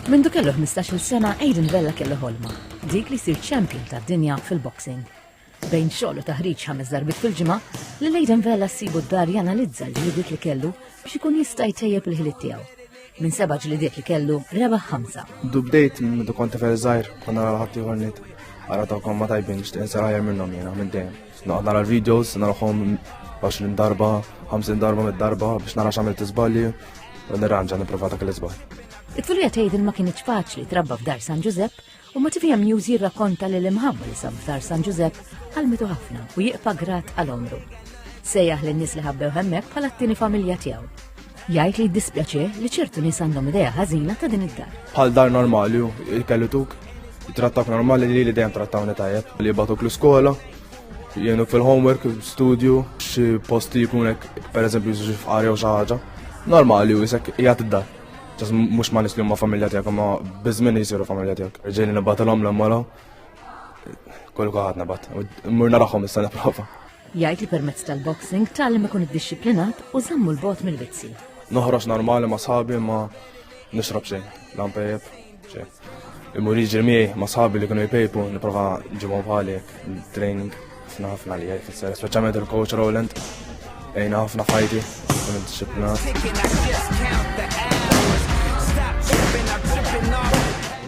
Mindu kellu 15-il sena Aiden Vella kellu ħolma, dik li sir champion tad-dinja fil-boxing. Bejn xogħol u taħriġ 5 darbit fil-ġimgħa, li Aiden Vella ssibu d-dar janalizza l-ġlidiet li kellu biex ikun jista' jtejjeb il-ħiliet tiegħu. Minn 7 ġlidiet li kellu rebaħ 5. Bdejt minn konti fil-żgħir, konna ħadd ieħor nit. Ara tawkom ma tajbin nixtieq insar ħajjar minnhom jiena minn dejjem. Noqgħod nara l-videos, narahom 20 darba, 50 darba mid-darba biex nara x'għamilt iżbalji u nirranġa nipprova dak l-iżbal. It-tfulija Aiden ma kienx faċli trabba f'dar San Giuseppe u Motivija News jirrakkonta li l-imħabba li sab f'dar San Giuseppe ħalmitu ħafna u jiqpa grat għal-omru. Sejjaħ lin-nies li ħabbew hemmhekk bħala t-tieni familja tiegħu. Jgħid li jiddispjaċih li ċertu nies għandhom idea ħażina ta' din id-dar. Bħal dar normali jkellutuk, jitrattak normali li dejjem trattawni tajjeb, li jibgħatuk l-iskola, jenuk fil-homework, studio, xi posti jkunek pereżempju jiġu f'qarja u xi ħaġa. Normali u jisek jgħat id-dar. ċas mux ma nisli ma familja tijak, ma bizmin jisiru familja tijak. Rġeni nabat l-om kollu kħat nabat. Mur naraħom issa niprofa. Jgħid li permezz tal-boxing tal-li ikun id-disciplinat u żammu l-bot mill-vizzi. Noħroġ normali ma sħabi ma nixrob xejn, lampejb, xejn. Imur jiġri miegħi ma sħabi li kienu jpejpu niprofa ġibhom bħali training ħafna li jgħid fis-ser, speċjalment il-coach Rowland. Ejna ħafna fajti, kun id-disciplinat.